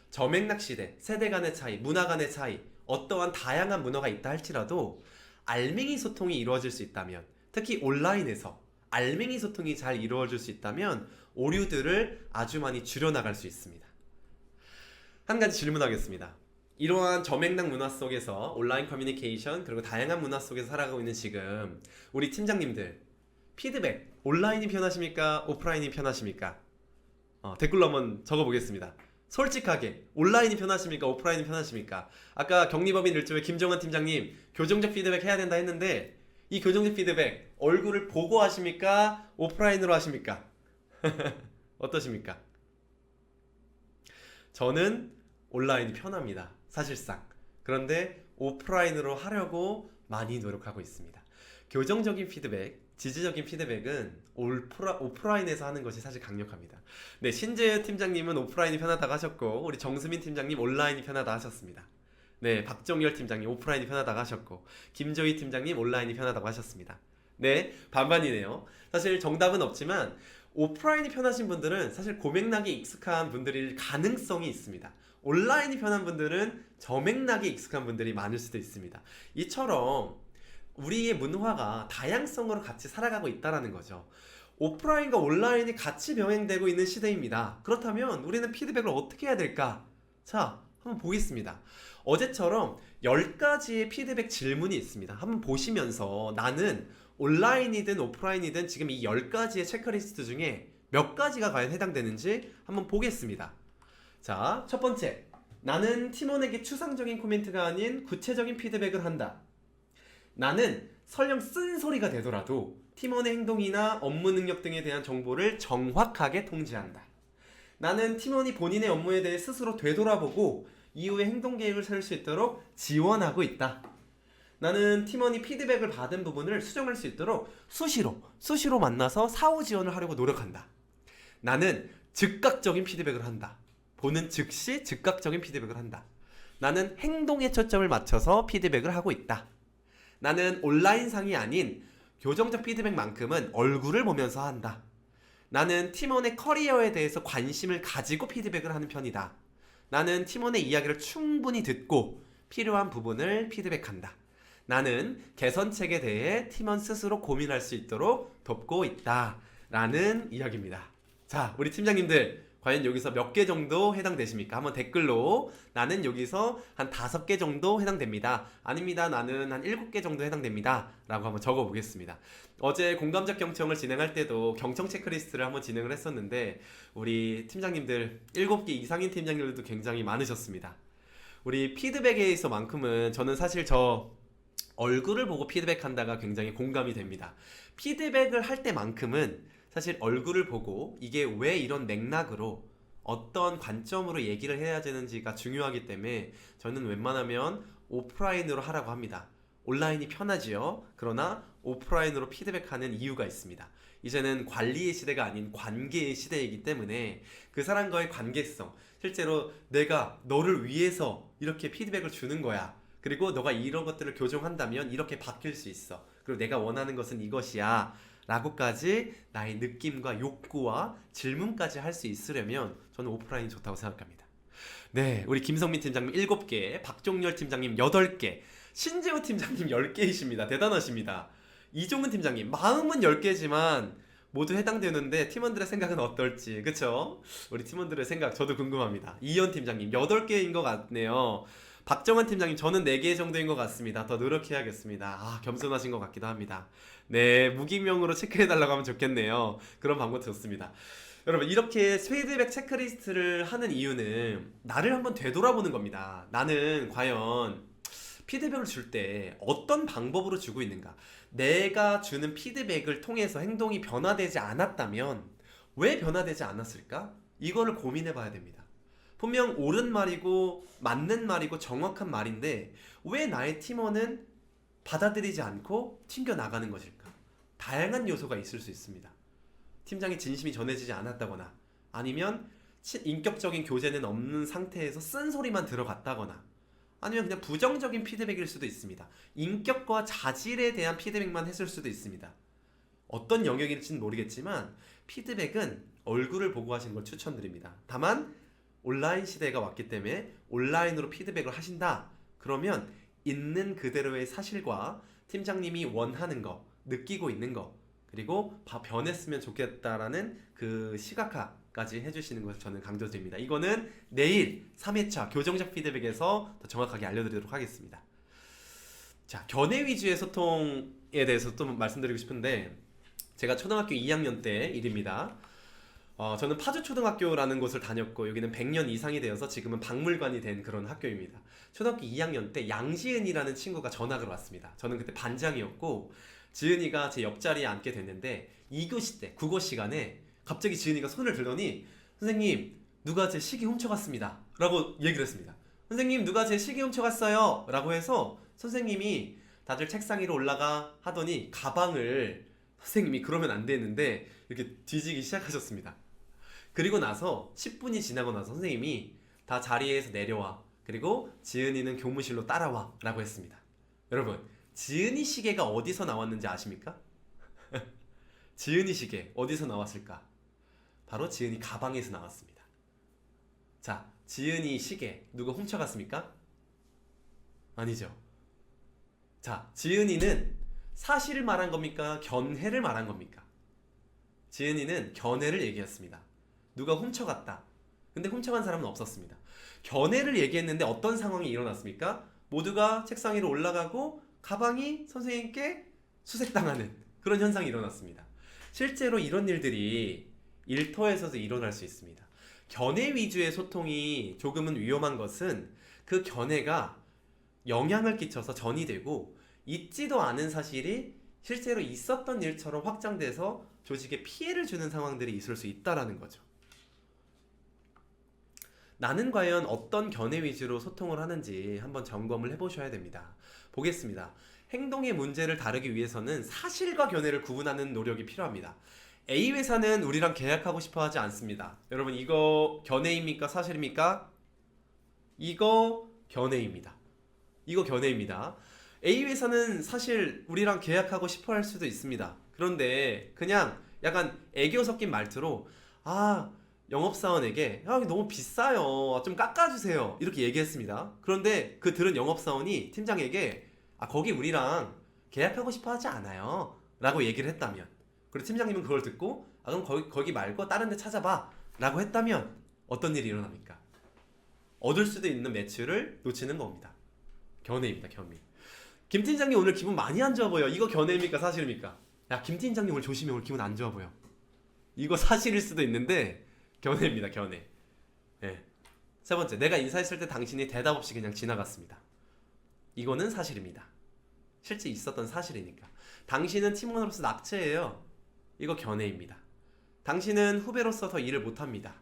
저맥락 시대, 세대 간의 차이, 문화 간의 차이, 어떠한 다양한 문화가 있다 할지라도 알맹이 소통이 이루어질 수 있다면, 특히 온라인에서 알맹이 소통이 잘 이루어질 수 있다면 오류들을 아주 많이 줄여나갈 수 있습니다. 한 가지 질문하겠습니다. 이러한 저맥락 문화 속에서, 온라인 커뮤니케이션 그리고 다양한 문화 속에서 살아가고 있는 지금 우리 팀장님들, 피드백 온라인이 편하십니까? 오프라인이 편하십니까? 댓글로 한번 적어보겠습니다. 솔직하게 온라인이 편하십니까? 오프라인이 편하십니까? 아까 격리법인 1조의 김정환 팀장님, 교정적 피드백 해야 된다 했는데, 이 교정적 피드백 얼굴을 보고 하십니까? 오프라인으로 하십니까? 어떠십니까? 저는 온라인이 편합니다, 사실상. 그런데 오프라인으로 하려고 많이 노력하고 있습니다. 교정적인 피드백, 지지적인 피드백은 오프라인에서 하는 것이 사실 강력합니다. 네, 신재유 팀장님은 오프라인이 편하다고 하셨고, 우리 정수민 팀장님 온라인이 편하다 하셨습니다. 네, 박정열 팀장님 오프라인이 편하다고 하셨고, 김조희 팀장님 온라인이 편하다고 하셨습니다. 네, 반반이네요. 사실 정답은 없지만 오프라인이 편하신 분들은 사실 고맥락이 익숙한 분들일 가능성이 있습니다. 온라인이 편한 분들은 저맥락이 익숙한 분들이 많을 수도 있습니다. 이처럼 우리의 문화가 다양성으로 같이 살아가고 있다는 거죠. 오프라인과 온라인이 같이 병행되고 있는 시대입니다. 그렇다면 우리는 피드백을 어떻게 해야 될까? 자, 한번 보겠습니다. 어제처럼 10가지의 피드백 질문이 있습니다. 한번 보시면서 나는 온라인이든 오프라인이든 지금 이 10가지의 체크리스트 중에 몇 가지가 과연 해당되는지 한번 보겠습니다. 자, 첫 번째, 나는 팀원에게 추상적인 코멘트가 아닌 구체적인 피드백을 한다. 나는 설령 쓴소리가 되더라도 팀원의 행동이나 업무 능력 등에 대한 정보를 정확하게 통지한다. 나는 팀원이 본인의 업무에 대해 스스로 되돌아보고 이후에 행동 계획을 세울 수 있도록 지원하고 있다. 나는 팀원이 피드백을 받은 부분을 수정할 수 있도록 수시로 만나서 사후 지원을 하려고 노력한다. 나는 즉각적인 피드백을 한다. 보는 즉시 즉각적인 피드백을 한다. 나는 행동에 초점을 맞춰서 피드백을 하고 있다. 나는 온라인상이 아닌 교정적 피드백만큼은 얼굴을 보면서 한다. 나는 팀원의 커리어에 대해서 관심을 가지고 피드백을 하는 편이다. 나는 팀원의 이야기를 충분히 듣고 필요한 부분을 피드백한다. 나는 개선책에 대해 팀원 스스로 고민할 수 있도록 돕고 있다. 라는 이야기입니다. 자, 우리 팀장님들 과연 여기서 몇 개 정도 해당되십니까? 한번 댓글로 나는 여기서 한 5개 정도 해당됩니다. 아닙니다. 나는 한 7개 정도 해당됩니다. 라고 한번 적어보겠습니다. 어제 공감적 경청을 진행할 때도 경청 체크리스트를 한번 진행을 했었는데 우리 팀장님들 7개 이상인 팀장님들도 굉장히 많으셨습니다. 우리 피드백에 있어만큼은 저는 사실 저 얼굴을 보고 피드백한다가 굉장히 공감이 됩니다. 피드백을 할 때만큼은 사실 얼굴을 보고 이게 왜 이런 맥락으로 어떤 관점으로 얘기를 해야 되는지가 중요하기 때문에 저는 웬만하면 오프라인으로 하라고 합니다. 온라인이 편하지요. 그러나 오프라인으로 피드백하는 이유가 있습니다. 이제는 관리의 시대가 아닌 관계의 시대이기 때문에 그 사람과의 관계성, 실제로 내가 너를 위해서 이렇게 피드백을 주는 거야. 그리고 너가 이런 것들을 교정한다면 이렇게 바뀔 수 있어. 그리고 내가 원하는 것은 이것이야. 라고까지 나의 느낌과 욕구와 질문까지 할 수 있으려면 저는 오프라인이 좋다고 생각합니다. 네, 우리 김성민 팀장님 7개, 박종열 팀장님 8개, 신재호 팀장님 10개이십니다. 대단하십니다. 이종은 팀장님 마음은 10개지만 모두 해당되는데 팀원들의 생각은 어떨지, 그쵸? 우리 팀원들의 생각 저도 궁금합니다. 이현 팀장님 8개인 것 같네요. 박정환 팀장님 저는 4개 정도인 것 같습니다. 더 노력해야겠습니다. 아, 겸손하신 것 같기도 합니다. 네, 무기명으로 체크해달라고 하면 좋겠네요. 그런 방법 좋습니다. 여러분, 이렇게 피드백 체크리스트를 하는 이유는 나를 한번 되돌아보는 겁니다. 나는 과연 피드백을 줄 때 어떤 방법으로 주고 있는가? 내가 주는 피드백을 통해서 행동이 변화되지 않았다면 왜 변화되지 않았을까? 이거를 고민해 봐야 됩니다. 분명 옳은 말이고 맞는 말이고 정확한 말인데 왜 나의 팀원은 받아들이지 않고 튕겨나가는 것일까? 다양한 요소가 있을 수 있습니다. 팀장의 진심이 전해지지 않았다거나, 아니면 인격적인 교제는 없는 상태에서 쓴소리만 들어갔다거나, 아니면 그냥 부정적인 피드백일 수도 있습니다. 인격과 자질에 대한 피드백만 했을 수도 있습니다. 어떤 영역일지는 모르겠지만 피드백은 얼굴을 보고 하시는 걸 추천드립니다. 다만 온라인 시대가 왔기 때문에 온라인으로 피드백을 하신다. 그러면 있는 그대로의 사실과 팀장님이 원하는 거, 느끼고 있는 거, 그리고 변했으면 좋겠다라는 그 시각화까지 해주시는 것을 저는 강조드립니다. 이거는 내일 3회차 교정적 피드백에서 더 정확하게 알려드리도록 하겠습니다. 자, 견해 위주의 소통에 대해서 또 말씀드리고 싶은데, 제가 초등학교 2학년 때 일입니다. 저는 파주초등학교라는 곳을 다녔고 여기는 100년 이상이 되어서 지금은 박물관이 된 그런 학교입니다. 초등학교 2학년 때 양지은이라는 친구가 전학을 왔습니다. 저는 그때 반장이었고 지은이가 제 옆자리에 앉게 됐는데 2교시 때 국어 시간에 갑자기 지은이가 손을 들더니 선생님, 누가 제 시계 훔쳐갔습니다 라고 얘기를 했습니다. 선생님, 누가 제 시계 훔쳐갔어요 라고 해서 선생님이 다들 책상 위로 올라가 하더니 가방을, 선생님이 그러면 안 되는데 이렇게 뒤지기 시작하셨습니다. 그리고 나서 10분이 지나고 나서 선생님이 다 자리에서 내려와, 그리고 지은이는 교무실로 따라와 라고 했습니다. 여러분, 지은이 시계가 어디서 나왔는지 아십니까? 지은이 시계 어디서 나왔을까? 바로 지은이 가방에서 나왔습니다. 자, 지은이 시계 누가 훔쳐갔습니까? 아니죠. 자, 지은이는 사실을 말한 겁니까? 견해를 말한 겁니까? 지은이는 견해를 얘기했습니다. 누가 훔쳐갔다. 근데 훔쳐간 사람은 없었습니다. 견해를 얘기했는데 어떤 상황이 일어났습니까? 모두가 책상 위로 올라가고 가방이 선생님께 수색당하는 그런 현상이 일어났습니다. 실제로 이런 일들이 일터에서도 일어날 수 있습니다. 견해 위주의 소통이 조금은 위험한 것은 그 견해가 영향을 끼쳐서 전이되고 있지도 않은 사실이 실제로 있었던 일처럼 확장돼서 조직에 피해를 주는 상황들이 있을 수 있다는 거죠. 나는 과연 어떤 견해 위주로 소통을 하는지 한번 점검을 해보셔야 됩니다. 보겠습니다. 행동의 문제를 다루기 위해서는 사실과 견해를 구분하는 노력이 필요합니다. A 회사는 우리랑 계약하고 싶어 하지 않습니다. 여러분, 이거 견해입니까? 사실입니까? 이거 견해입니다. 이거 견해입니다. A 회사는 사실 우리랑 계약하고 싶어 할 수도 있습니다. 그런데 그냥 약간 애교 섞인 말투로 영업사원에게 이거 너무 비싸요, 좀 깎아주세요, 이렇게 얘기했습니다. 그런데 그 들은 영업사원이 팀장에게 거기 우리랑 계약하고 싶어 하지 않아요 라고 얘기를 했다면, 그리고 팀장님은 그걸 듣고 그럼 거기 말고 다른 데 찾아봐 라고 했다면 어떤 일이 일어납니까? 얻을 수도 있는 매출을 놓치는 겁니다. 견해입니다. 견해. 김 팀장님 오늘 기분 많이 안 좋아 보여. 이거 견해입니까? 사실입니까? 야, 김 팀장님 오늘 조심해. 오늘 기분 안 좋아 보여. 이거 사실일 수도 있는데 견해입니다. 견해. 네. 세 번째, 내가 인사했을 때 당신이 대답 없이 그냥 지나갔습니다. 이거는 사실입니다. 실제 있었던 사실이니까. 당신은 팀원으로서 낙제예요. 이거 견해입니다. 당신은 후배로서 더 일을 못합니다.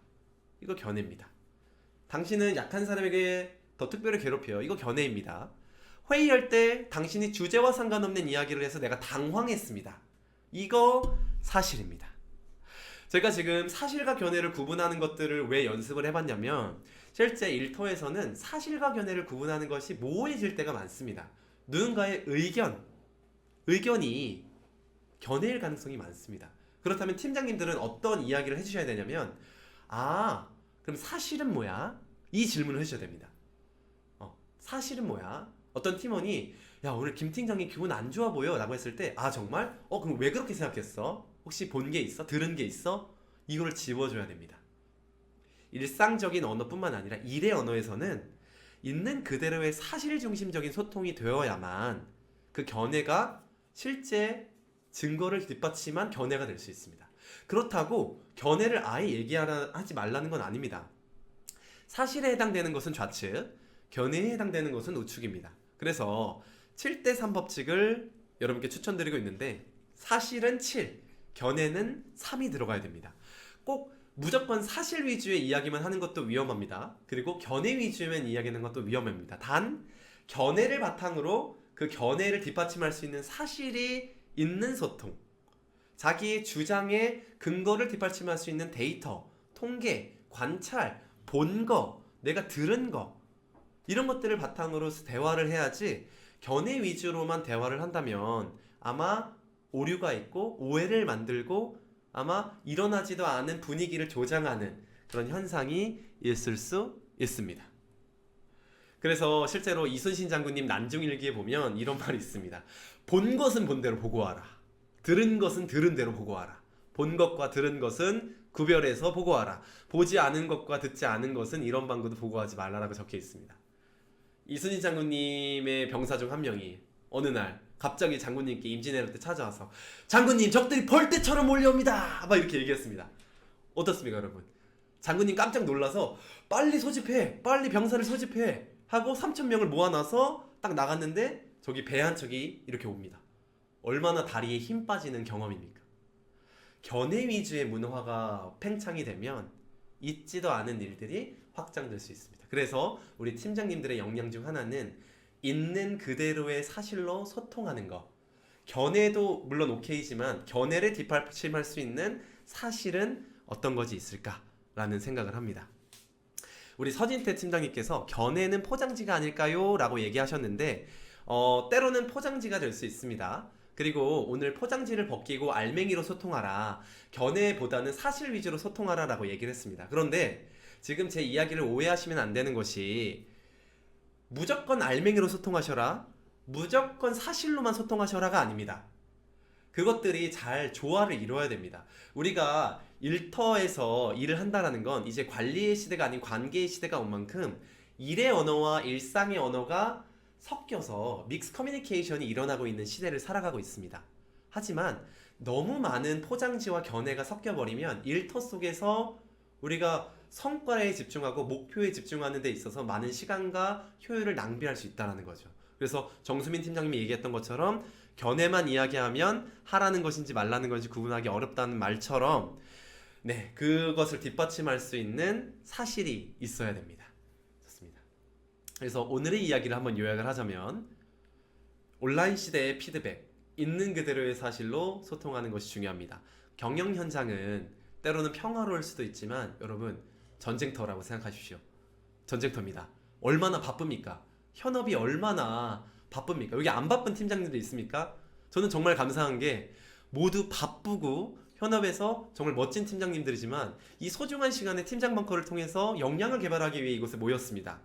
이거 견해입니다. 당신은 약한 사람에게 더 특별히 괴롭혀요. 이거 견해입니다. 회의할 때 당신이 주제와 상관없는 이야기를 해서 내가 당황했습니다. 이거 사실입니다. 제가 지금 사실과 견해를 구분하는 것들을 왜 연습을 해봤냐면 실제 일터에서는 사실과 견해를 구분하는 것이 모호해질 때가 많습니다. 누군가의 의견이 견해일 가능성이 많습니다. 그렇다면 팀장님들은 어떤 이야기를 해주셔야 되냐면 그럼 사실은 뭐야? 이 질문을 해주셔야 됩니다. 사실은 뭐야? 어떤 팀원이 야 오늘 김 팀장이 기분 안 좋아 보여 라고 했을 때 정말? 그럼 왜 그렇게 생각했어? 혹시 본 게 있어? 들은 게 있어? 이걸 지워줘야 됩니다. 일상적인 언어뿐만 아니라 일의 언어에서는 있는 그대로의 사실 중심적인 소통이 되어야만 그 견해가 실제 증거를 뒷받침한 견해가 될 수 있습니다. 그렇다고 견해를 아예 얘기하지 말라는 건 아닙니다. 사실에 해당되는 것은 좌측, 견해에 해당되는 것은 우측입니다. 그래서 7대3 법칙을 여러분께 추천드리고 있는데 사실은 7, 견해는 3이 들어가야 됩니다. 꼭 무조건 사실 위주의 이야기만 하는 것도 위험합니다. 그리고 견해 위주의 이야기하는 것도 위험합니다. 단 견해를 바탕으로 그 견해를 뒷받침할 수 있는 사실이 있는 소통, 자기의 주장의 근거를 뒷받침할 수 있는 데이터, 통계, 관찰, 본 거, 내가 들은 거 이런 것들을 바탕으로 대화를 해야지 견해 위주로만 대화를 한다면 아마 오류가 있고 오해를 만들고 아마 일어나지도 않은 분위기를 조장하는 그런 현상이 있을 수 있습니다. 그래서 실제로 이순신 장군님 난중일기에 보면 이런 말이 있습니다. 본 것은 본 대로 보고하라. 들은 것은 들은 대로 보고하라. 본 것과 들은 것은 구별해서 보고하라. 보지 않은 것과 듣지 않은 것은 이런 방구도 보고하지 말라라고 적혀 있습니다. 이순신 장군님의 병사 중 한 명이 어느 날 갑자기 장군님께 임진왜란 때 찾아와서 장군님 적들이 벌떼처럼 몰려옵니다 막 이렇게 얘기했습니다. 어떻습니까 여러분? 장군님 깜짝 놀라서 빨리 소집해, 빨리 병사를 소집해 하고 3,000명을 모아놔서 딱 나갔는데 저기 배 한 척이 이렇게 옵니다. 얼마나 다리에 힘 빠지는 경험입니까? 견해 위주의 문화가 팽창이 되면 있지도 않은 일들이 확장될 수 있습니다. 그래서 우리 팀장님들의 역량 중 하나는 있는 그대로의 사실로 소통하는 거. 견해도 물론 오케이지만 견해를 뒷받침할 수 있는 사실은 어떤 것이 있을까라는 생각을 합니다. 우리 서진태 팀장님께서 견해는 포장지가 아닐까요? 라고 얘기하셨는데 때로는 포장지가 될 수 있습니다. 그리고 오늘 포장지를 벗기고 알맹이로 소통하라, 견해보다는 사실 위주로 소통하라 라고 얘기를 했습니다. 그런데 지금 제 이야기를 오해하시면 안 되는 것이 무조건 알맹이로 소통하셔라, 무조건 사실로만 소통하셔라가 아닙니다. 그것들이 잘 조화를 이루어야 됩니다. 우리가 일터에서 일을 한다는 건 이제 관리의 시대가 아닌 관계의 시대가 온 만큼 일의 언어와 일상의 언어가 섞여서 믹스 커뮤니케이션이 일어나고 있는 시대를 살아가고 있습니다. 하지만 너무 많은 포장지와 견해가 섞여버리면 일터 속에서 우리가 성과에 집중하고 목표에 집중하는 데 있어서 많은 시간과 효율을 낭비할 수 있다는 거죠. 그래서 정수민 팀장님이 얘기했던 것처럼 견해만 이야기하면 하라는 것인지 말라는 것인지 구분하기 어렵다는 말처럼 그것을 뒷받침할 수 있는 사실이 있어야 됩니다. 좋습니다. 그래서 오늘의 이야기를 한번 요약을 하자면 온라인 시대의 피드백, 있는 그대로의 사실로 소통하는 것이 중요합니다. 경영 현장은 때로는 평화로울 수도 있지만 여러분 전쟁터라고 생각하십시오. 전쟁터입니다. 얼마나 바쁩니까? 현업이 얼마나 바쁩니까? 여기 안 바쁜 팀장님들 있습니까? 저는 정말 감사한 게 모두 바쁘고 현업에서 정말 멋진 팀장님들이지만 이 소중한 시간에 팀장 벙커를 통해서 역량을 개발하기 위해 이곳에 모였습니다.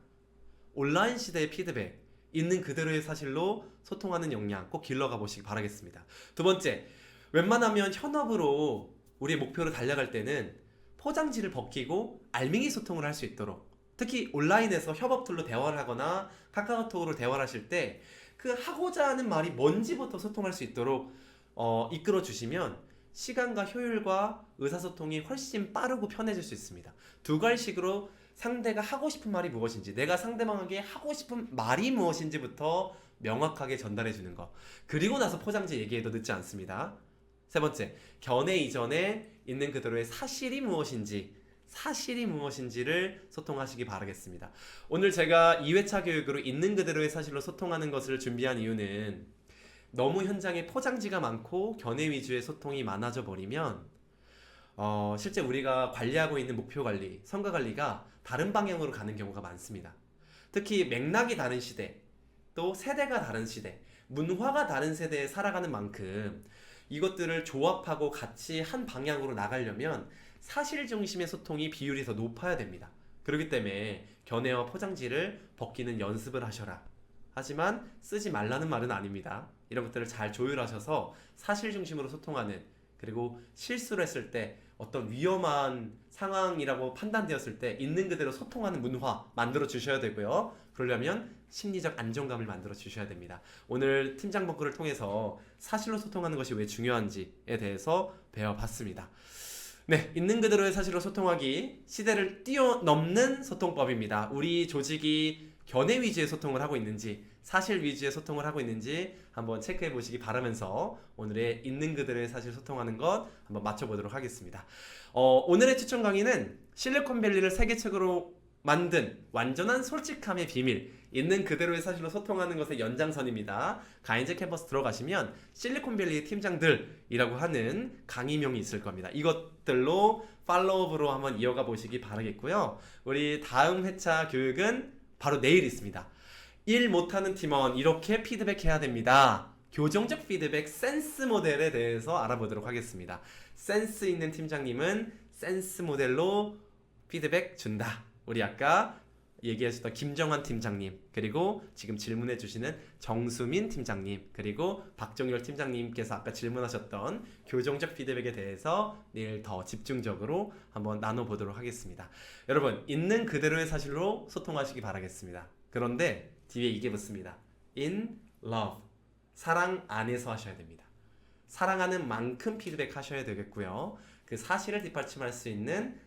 온라인 시대의 피드백, 있는 그대로의 사실로 소통하는 역량 꼭 길러가 보시기 바라겠습니다. 두 번째, 웬만하면 현업으로 우리의 목표로 달려갈 때는 포장지를 벗기고 알맹이 소통을 할 수 있도록, 특히 온라인에서 협업 툴로 대화를 하거나 카카오톡으로 대화를 하실 때 그 하고자 하는 말이 뭔지부터 소통할 수 있도록 이끌어 주시면 시간과 효율과 의사소통이 훨씬 빠르고 편해질 수 있습니다. 두 갈식으로 상대가 하고 싶은 말이 무엇인지, 내가 상대방에게 하고 싶은 말이 무엇인지부터 명확하게 전달해 주는 것. 그리고 나서 포장지 얘기해도 늦지 않습니다. 세 번째, 견해 이전에 있는 그대로의 사실이 무엇인지 사실이 무엇인지를 소통하시기 바라겠습니다. 오늘 제가 2회차 교육으로 있는 그대로의 사실로 소통하는 것을 준비한 이유는 너무 현장에 포장지가 많고 견해 위주의 소통이 많아져 버리면 실제 우리가 관리하고 있는 목표 관리, 성과 관리가 다른 방향으로 가는 경우가 많습니다. 특히 맥락이 다른 시대, 또 세대가 다른 시대, 문화가 다른 세대에 살아가는 만큼 이것들을 조합하고 같이 한 방향으로 나가려면 사실 중심의 소통이 비율이 더 높아야 됩니다. 그렇기 때문에 견해와 포장지를 벗기는 연습을 하셔라. 하지만 쓰지 말라는 말은 아닙니다. 이런 것들을 잘 조율하셔서 사실 중심으로 소통하는, 그리고 실수를 했을 때 어떤 위험한 상황이라고 판단되었을 때 있는 그대로 소통하는 문화 만들어 주셔야 되고요. 그러려면 심리적 안정감을 만들어 주셔야 됩니다. 오늘 팀장 벙커를 통해서 사실로 소통하는 것이 왜 중요한지에 대해서 배워봤습니다. 네, 있는 그대로의 사실로 소통하기, 시대를 뛰어넘는 소통법입니다. 우리 조직이 견해 위주의 소통을 하고 있는지, 사실 위주의 소통을 하고 있는지 한번 체크해 보시기 바라면서 오늘의 있는 그대로의 사실 소통하는 것 한번 맞춰보도록 하겠습니다. 오늘의 추천 강의는 실리콘밸리를 세계책으로 만든 완전한 솔직함의 비밀, 있는 그대로의 사실로 소통하는 것의 연장선입니다. 가인제 캠퍼스 들어가시면 실리콘밸리의 팀장들이라고 하는 강의명이 있을 겁니다. 이것들로 팔로우업으로 한번 이어가 보시기 바라겠고요. 우리 다음 회차 교육은 바로 내일 있습니다. 일 못하는 팀원 이렇게 피드백해야 됩니다. 교정적 피드백 센스 모델에 대해서 알아보도록 하겠습니다. 센스 있는 팀장님은 센스 모델로 피드백 준다. 우리 아까 얘기하셨던 김정환 팀장님, 그리고 지금 질문해 주시는 정수민 팀장님, 그리고 박정열 팀장님께서 아까 질문하셨던 교정적 피드백에 대해서 내일 더 집중적으로 한번 나눠보도록 하겠습니다. 여러분, 있는 그대로의 사실로 소통하시기 바라겠습니다. 그런데 뒤에 이게 붙습니다. In love. 사랑 안에서 하셔야 됩니다. 사랑하는 만큼 피드백 하셔야 되겠고요. 그 사실을 뒷받침할 수 있는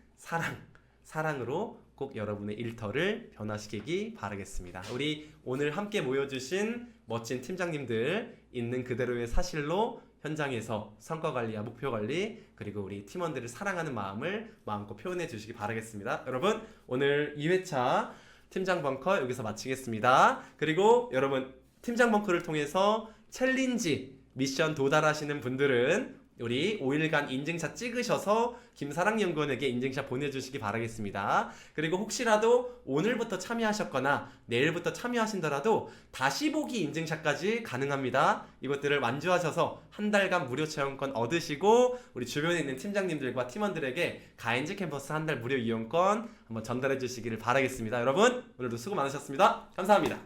사랑으로 꼭 여러분의 일터를 변화시키기 바라겠습니다. 우리 오늘 함께 모여주신 멋진 팀장님들, 있는 그대로의 사실로 현장에서 성과관리와 목표관리, 그리고 우리 팀원들을 사랑하는 마음을 마음껏 표현해 주시기 바라겠습니다. 여러분, 오늘 2회차 팀장 벙커 여기서 마치겠습니다. 그리고 여러분, 팀장 벙커를 통해서 챌린지 미션 도달하시는 분들은 우리 5일간 인증샷 찍으셔서 김사랑 연구원에게 인증샷 보내주시기 바라겠습니다. 그리고 혹시라도 오늘부터 참여하셨거나 내일부터 참여하신더라도 다시 보기 인증샷까지 가능합니다. 이것들을 완주하셔서 한 달간 무료 체험권 얻으시고 우리 주변에 있는 팀장님들과 팀원들에게 가인즈 캠퍼스 한 달 무료 이용권 한번 전달해 주시기를 바라겠습니다. 여러분, 오늘도 수고 많으셨습니다. 감사합니다.